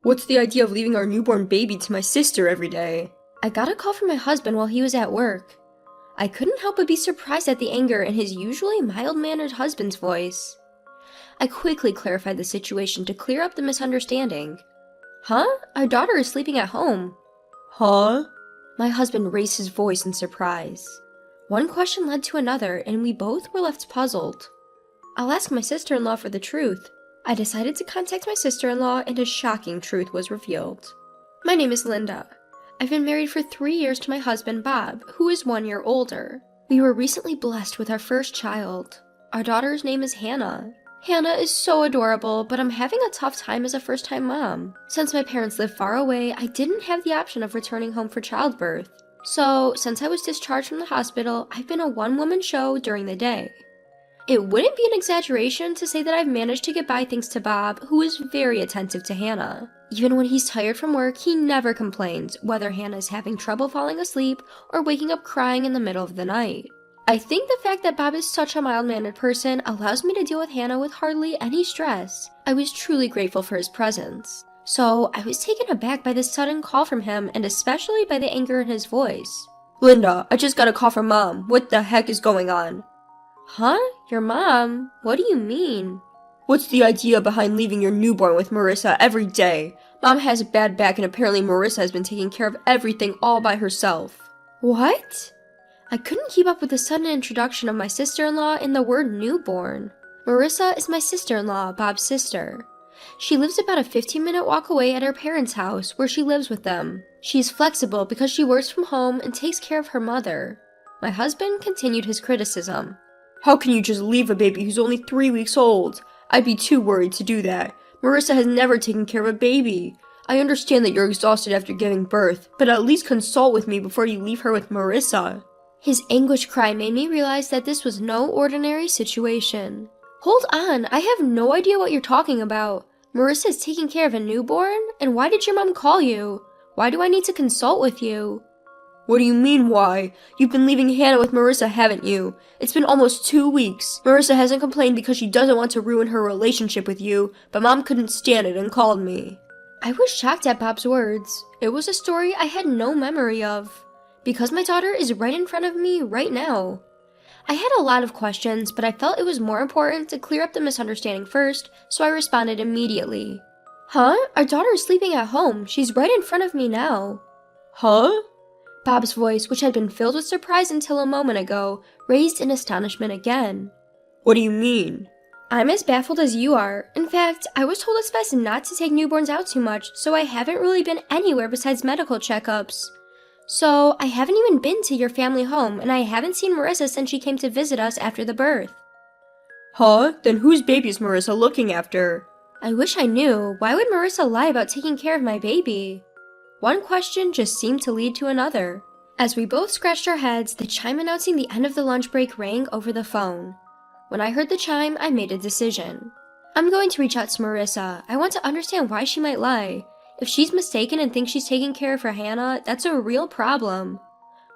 What's the idea of leaving our newborn baby to my sister every day? I got a call from my husband while he was at work. I couldn't help but be surprised at the anger in his usually mild-mannered husband's voice. I quickly clarified the situation to clear up the misunderstanding. Huh? Our daughter is sleeping at home. Huh? My husband raised his voice in surprise. One question led to another, and we both were left puzzled. I'll ask my sister-in-law for the truth. I decided to contact my sister-in-law, and a shocking truth was revealed. My name is Linda. I've been married for 3 years to my husband, Bob, who is 1 year older. We were recently blessed with our first child. Our daughter's name is Hannah. Hannah is so adorable, but I'm having a tough time as a first-time mom. Since my parents live far away, I didn't have the option of returning home for childbirth. So, since I was discharged from the hospital, I've been a one-woman show during the day. It wouldn't be an exaggeration to say that I've managed to get by thanks to Bob, who is very attentive to Hannah. Even when he's tired from work, he never complains, whether Hannah is having trouble falling asleep or waking up crying in the middle of the night. I think the fact that Bob is such a mild-mannered person allows me to deal with Hannah with hardly any stress. I was truly grateful for his presence. So, I was taken aback by this sudden call from him, and especially by the anger in his voice. Linda, I just got a call from Mom. What the heck is going on? Huh? Your mom? What do you mean? What's the idea behind leaving your newborn with Marissa every day? Mom has a bad back and apparently Marissa has been taking care of everything all by herself. What? I couldn't keep up with the sudden introduction of my sister-in-law and the word newborn. Marissa is my sister-in-law, Bob's sister. She lives about a 15-minute walk away at her parents' house, where she lives with them. She is flexible because she works from home and takes care of her mother. My husband continued his criticism. How can you just leave a baby who's only 3 weeks old? I'd be too worried to do that. Marissa has never taken care of a baby. I understand that you're exhausted after giving birth, but at least consult with me before you leave her with Marissa. His anguished cry made me realize that this was no ordinary situation. Hold on, I have no idea what you're talking about. Marissa is taking care of a newborn? And why did your mom call you? Why do I need to consult with you? What do you mean, why? You've been leaving Hannah with Marissa, haven't you? It's been almost 2 weeks. Marissa hasn't complained because she doesn't want to ruin her relationship with you, but Mom couldn't stand it and called me. I was shocked at Bob's words. It was a story I had no memory of. Because my daughter is right in front of me right now. I had a lot of questions, but I felt it was more important to clear up the misunderstanding first, so I responded immediately. Huh? Our daughter is sleeping at home. She's right in front of me now. Huh? Bob's voice, which had been filled with surprise until a moment ago, raised in astonishment again. What do you mean? I'm as baffled as you are. In fact, I was told it's best not to take newborns out too much, so I haven't really been anywhere besides medical checkups. So, I haven't even been to your family home, and I haven't seen Marissa since she came to visit us after the birth. Huh? Then whose baby is Marissa looking after? I wish I knew. Why would Marissa lie about taking care of my baby? One question just seemed to lead to another. As we both scratched our heads, the chime announcing the end of the lunch break rang over the phone. When I heard the chime, I made a decision. I'm going to reach out to Marissa. I want to understand why she might lie. If she's mistaken and thinks she's taking care of her Hannah, that's a real problem.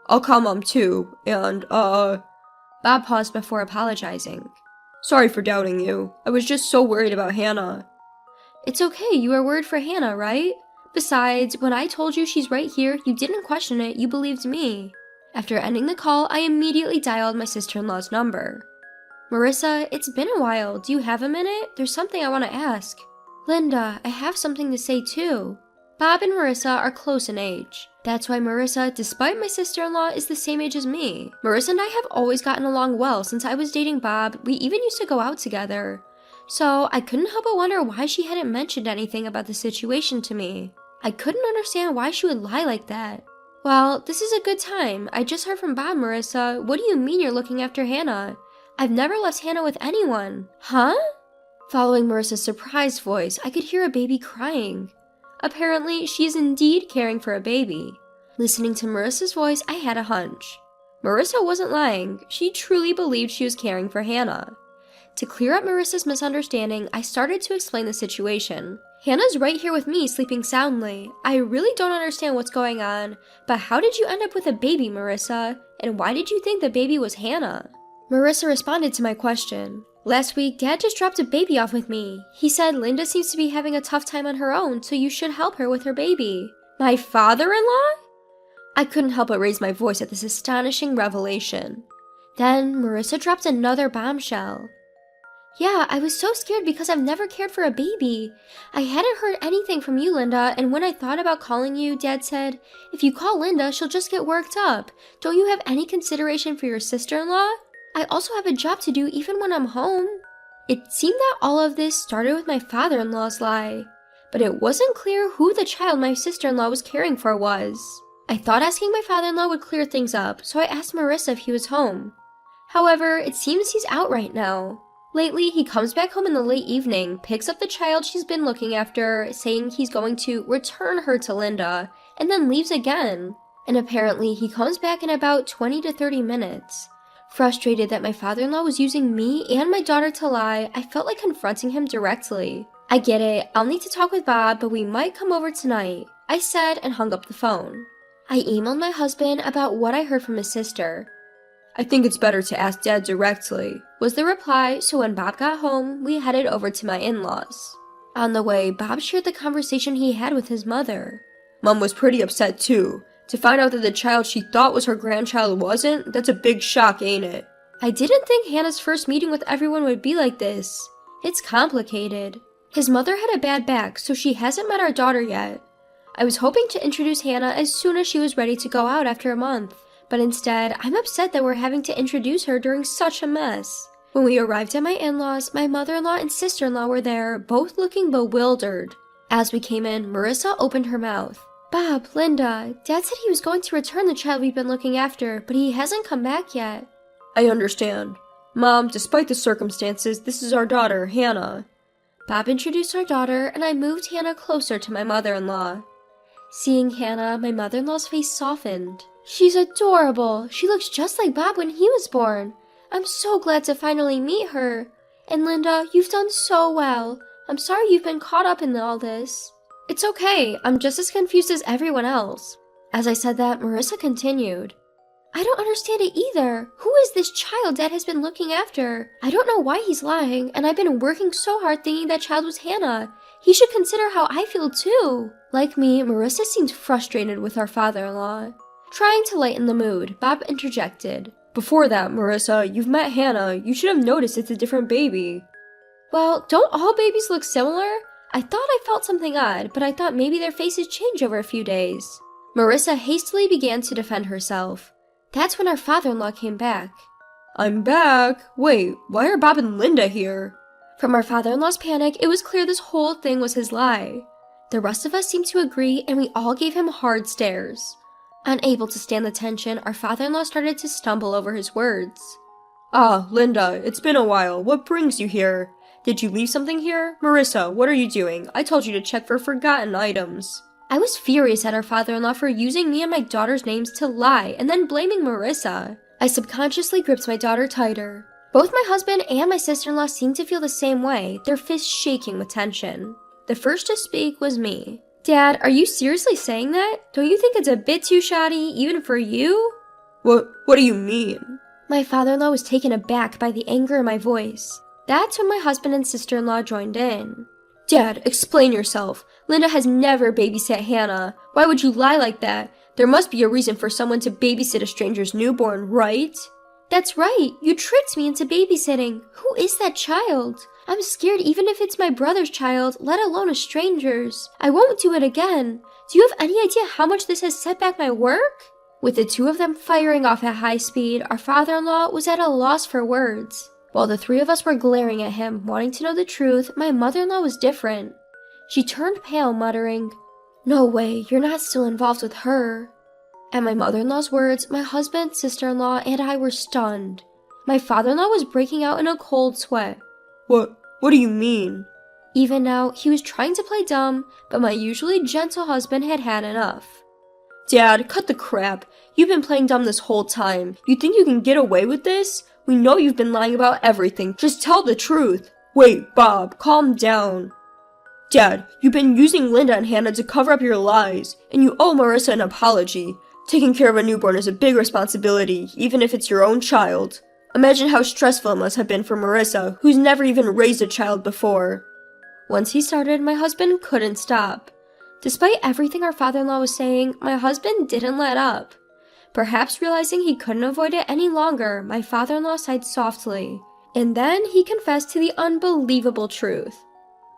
I'll call Mom too, and, Bob paused before apologizing. Sorry for doubting you. I was just so worried about Hannah. It's okay, you are worried for Hannah, right? Besides, when I told you she's right here, you didn't question it, you believed me. After ending the call, I immediately dialed my sister-in-law's number. Marissa, it's been a while. Do you have a minute? There's something I want to ask. Linda, I have something to say too. Bob and Marissa are close in age. That's why Marissa, despite my sister-in-law, is the same age as me. Marissa and I have always gotten along well since I was dating Bob. We even used to go out together. So I couldn't help but wonder why she hadn't mentioned anything about the situation to me. I couldn't understand why she would lie like that. Well, this is a good time. I just heard from Bob, Marissa. What do you mean you're looking after Hannah? I've never left Hannah with anyone. Huh? Following Marissa's surprised voice, I could hear a baby crying. Apparently, she is indeed caring for a baby. Listening to Marissa's voice, I had a hunch. Marissa wasn't lying. She truly believed she was caring for Hannah. To clear up Marissa's misunderstanding, I started to explain the situation. Hannah's right here with me, sleeping soundly. I really don't understand what's going on, but how did you end up with a baby, Marissa? And why did you think the baby was Hannah? Marissa responded to my question. Last week, Dad just dropped a baby off with me. He said Linda seems to be having a tough time on her own, so you should help her with her baby. My father-in-law? I couldn't help but raise my voice at this astonishing revelation. Then, Marissa dropped another bombshell. Yeah, I was so scared because I've never cared for a baby. I hadn't heard anything from you, Linda, and when I thought about calling you, Dad said, if you call Linda, she'll just get worked up. Don't you have any consideration for your sister-in-law? I also have a job to do even when I'm home. It seemed that all of this started with my father-in-law's lie, but it wasn't clear who the child my sister-in-law was caring for was. I thought asking my father-in-law would clear things up, so I asked Marissa if he was home. However, it seems he's out right now. Lately, he comes back home in the late evening, picks up the child she's been looking after, saying he's going to return her to Linda, and then leaves again. And apparently, he comes back in about 20 to 30 minutes. Frustrated that my father-in-law was using me and my daughter to lie, I felt like confronting him directly. I get it, I'll need to talk with Bob, but we might come over tonight, I said and hung up the phone. I emailed my husband about what I heard from his sister. I think it's better to ask Dad directly, was the reply, so when Bob got home, we headed over to my in-laws. On the way, Bob shared the conversation he had with his mother. Mom was pretty upset too. To find out that the child she thought was her grandchild wasn't, that's a big shock, ain't it? I didn't think Hannah's first meeting with everyone would be like this. It's complicated. His mother had a bad back, so she hasn't met our daughter yet. I was hoping to introduce Hannah as soon as she was ready to go out after a month. But instead, I'm upset that we're having to introduce her during such a mess. When we arrived at my in-laws, my mother-in-law and sister-in-law were there, both looking bewildered. As we came in, Marissa opened her mouth. Bob, Linda, Dad said he was going to return the child we've been looking after, but he hasn't come back yet. I understand. Mom, despite the circumstances, this is our daughter, Hannah. Bob introduced our daughter, and I moved Hannah closer to my mother-in-law. Seeing Hannah, my mother-in-law's face softened. She's adorable. She looks just like Bob when he was born. I'm so glad to finally meet her. And Linda, you've done so well. I'm sorry you've been caught up in all this. It's okay. I'm just as confused as everyone else. As I said that, Marissa continued. I don't understand it either. Who is this child Dad has been looking after? I don't know why he's lying, and I've been working so hard thinking that child was Hannah. He should consider how I feel too. Like me, Marissa seemed frustrated with our father-in-law. Trying to lighten the mood, Bob interjected. Before that, Marissa, you've met Hannah. You should have noticed it's a different baby. Well, don't all babies look similar? I thought I felt something odd, but I thought maybe their faces change over a few days. Marissa hastily began to defend herself. That's when our father-in-law came back. I'm back. Wait, why are Bob and Linda here? From our father-in-law's panic, it was clear this whole thing was his lie. The rest of us seemed to agree, and we all gave him hard stares. Unable to stand the tension, our father-in-law started to stumble over his words. Ah, Linda, it's been a while. What brings you here? Did you leave something here? Marissa, what are you doing? I told you to check for forgotten items. I was furious at our father-in-law for using me and my daughter's names to lie and then blaming Marissa. I subconsciously gripped my daughter tighter. Both my husband and my sister-in-law seemed to feel the same way, their fists shaking with tension. The first to speak was me. Dad, are you seriously saying that? Don't you think it's a bit too shoddy, even for you? What do you mean? My father-in-law was taken aback by the anger in my voice. That's when my husband and sister-in-law joined in. Dad, explain yourself. Linda has never babysat Hannah. Why would you lie like that? There must be a reason for someone to babysit a stranger's newborn, right? That's right. You tricked me into babysitting. Who is that child? I'm scared even if it's my brother's child, let alone a stranger's. I won't do it again. Do you have any idea how much this has set back my work? With the two of them firing off at high speed, our father-in-law was at a loss for words. While the three of us were glaring at him, wanting to know the truth, my mother-in-law was different. She turned pale, muttering, "No way, you're not still involved with her." At my mother-in-law's words, my husband, sister-in-law, and I were stunned. My father-in-law was breaking out in a cold sweat. What do you mean? Even now, he was trying to play dumb, but my usually gentle husband had had enough. Dad, cut the crap. You've been playing dumb this whole time. You think you can get away with this? We know you've been lying about everything. Just tell the truth. Wait, Bob, calm down. Dad, you've been using Linda and Hannah to cover up your lies, and you owe Marissa an apology. Taking care of a newborn is a big responsibility, even if it's your own child. Imagine how stressful it must have been for Marissa, who's never even raised a child before. Once he started, my husband couldn't stop. Despite everything our father-in-law was saying, my husband didn't let up. Perhaps realizing he couldn't avoid it any longer, my father-in-law sighed softly, and then he confessed to the unbelievable truth.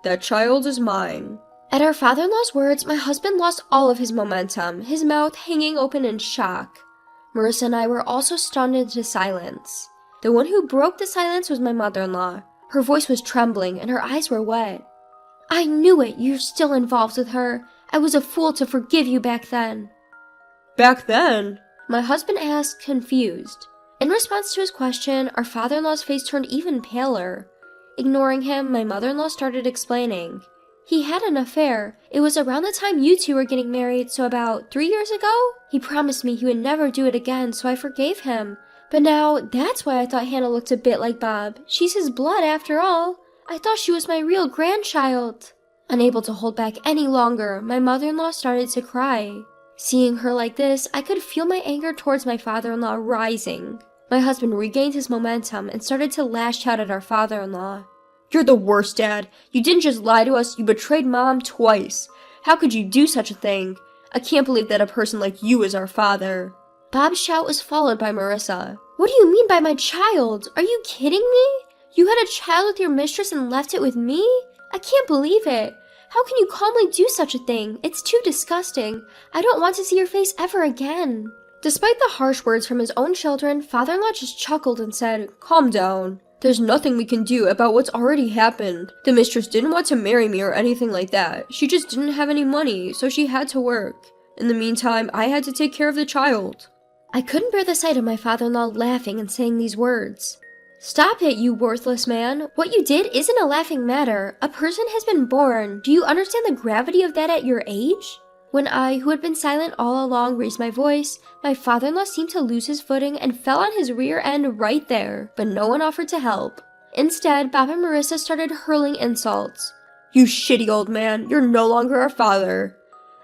That child is mine. At our father-in-law's words, my husband lost all of his momentum, his mouth hanging open in shock. Marissa and I were also stunned into silence. The one who broke the silence was my mother-in-law. Her voice was trembling and her eyes were wet. I knew it, you're still involved with her. I was a fool to forgive you back then. Back then? My husband asked, confused. In response to his question, our father-in-law's face turned even paler. Ignoring him, my mother-in-law started explaining. He had an affair. It was around the time you two were getting married, so about 3 years ago? He promised me he would never do it again, so I forgave him. But now, that's why I thought Hannah looked a bit like Bob. She's his blood after all. I thought she was my real grandchild. Unable to hold back any longer, my mother-in-law started to cry. Seeing her like this, I could feel my anger towards my father-in-law rising. My husband regained his momentum and started to lash out at our father-in-law. You're the worst, Dad. You didn't just lie to us, you betrayed Mom twice. How could you do such a thing? I can't believe that a person like you is our father. Bob's shout was followed by Marissa. What do you mean by my child? Are you kidding me? You had a child with your mistress and left it with me? I can't believe it. How can you calmly do such a thing? It's too disgusting. I don't want to see your face ever again. Despite the harsh words from his own children, father-in-law just chuckled and said, Calm down. There's nothing we can do about what's already happened. The mistress didn't want to marry me or anything like that. She just didn't have any money, so she had to work. In the meantime, I had to take care of the child. I couldn't bear the sight of my father-in-law laughing and saying these words. Stop it, you worthless man. What you did isn't a laughing matter. A person has been born. Do you understand the gravity of that at your age? When I, who had been silent all along, raised my voice, my father-in-law seemed to lose his footing and fell on his rear end right there, but no one offered to help. Instead, Bob and Marissa started hurling insults. You shitty old man, you're no longer our father.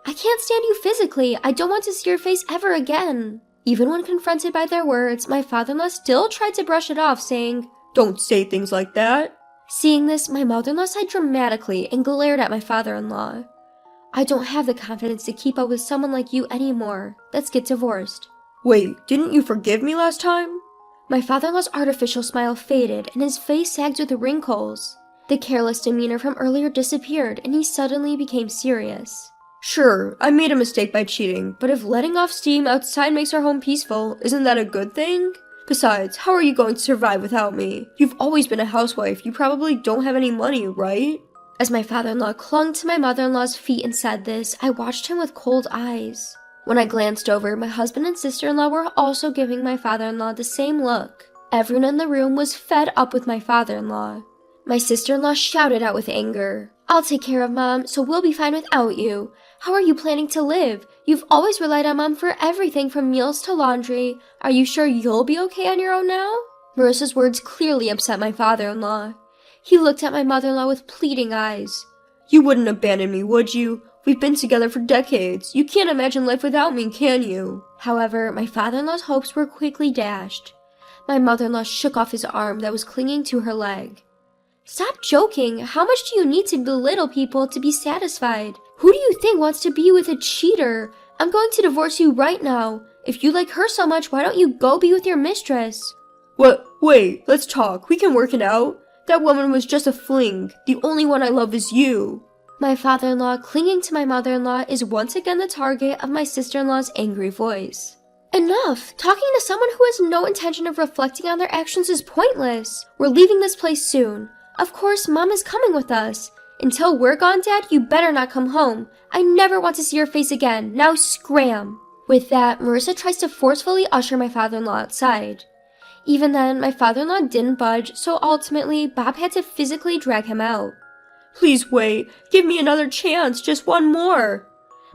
I can't stand you physically. I don't want to see your face ever again. Even when confronted by their words, my father-in-law still tried to brush it off, saying, Don't say things like that. Seeing this, my mother-in-law sighed dramatically and glared at my father-in-law. I don't have the confidence to keep up with someone like you anymore. Let's get divorced. Wait, didn't you forgive me last time? My father-in-law's artificial smile faded and his face sagged with wrinkles. The careless demeanor from earlier disappeared and he suddenly became serious. Sure, I made a mistake by cheating, but if letting off steam outside makes our home peaceful, isn't that a good thing? Besides, how are you going to survive without me? You've always been a housewife, you probably don't have any money, right? As my father-in-law clung to my mother-in-law's feet and said this, I watched him with cold eyes. When I glanced over, my husband and sister-in-law were also giving my father-in-law the same look. Everyone in the room was fed up with my father-in-law. My sister-in-law shouted out with anger. I'll take care of Mom, so we'll be fine without you. How are you planning to live? You've always relied on Mom for everything from meals to laundry. Are you sure you'll be okay on your own now? Marissa's words clearly upset my father-in-law. He looked at my mother-in-law with pleading eyes. You wouldn't abandon me, would you? We've been together for decades. You can't imagine life without me, can you? However, my father-in-law's hopes were quickly dashed. My mother-in-law shook off his arm that was clinging to her leg. Stop joking. How much do you need to belittle people to be satisfied? Who do you think wants to be with a cheater? I'm going to divorce you right now. If you like her so much, why don't you go be with your mistress? What? Wait, let's talk. We can work it out. That woman was just a fling. The only one I love is you. My father-in-law, clinging to my mother-in-law, is once again the target of my sister-in-law's angry voice. Enough! Talking to someone who has no intention of reflecting on their actions is pointless. We're leaving this place soon. Of course, Mom is coming with us. Until we're gone, Dad, you better not come home. I never want to see your face again. Now scram! With that, Marissa tries to forcefully usher my father-in-law outside. Even then, my father-in-law didn't budge, so ultimately, Bob had to physically drag him out. Please wait. Give me another chance. Just one more.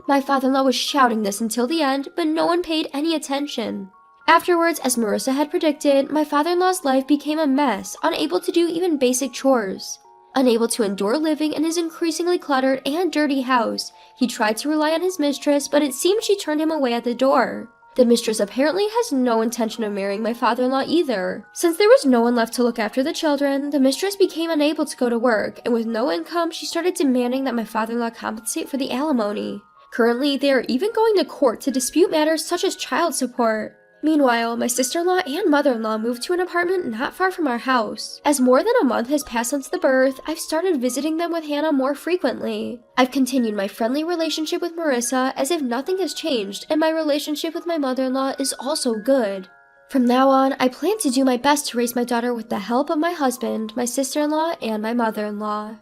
My father-in-law was shouting this until the end, but no one paid any attention. Afterwards, as Marissa had predicted, my father-in-law's life became a mess, unable to do even basic chores. Unable to endure living in his increasingly cluttered and dirty house, he tried to rely on his mistress, but it seemed she turned him away at the door. The mistress apparently has no intention of marrying my father-in-law either. Since there was no one left to look after the children, the mistress became unable to go to work, and with no income, she started demanding that my father-in-law compensate for the alimony. Currently, they are even going to court to dispute matters such as child support. Meanwhile, my sister-in-law and mother-in-law moved to an apartment not far from our house. As more than a month has passed since the birth, I've started visiting them with Hannah more frequently. I've continued my friendly relationship with Marissa as if nothing has changed, and my relationship with my mother-in-law is also good. From now on, I plan to do my best to raise my daughter with the help of my husband, my sister-in-law, and my mother-in-law.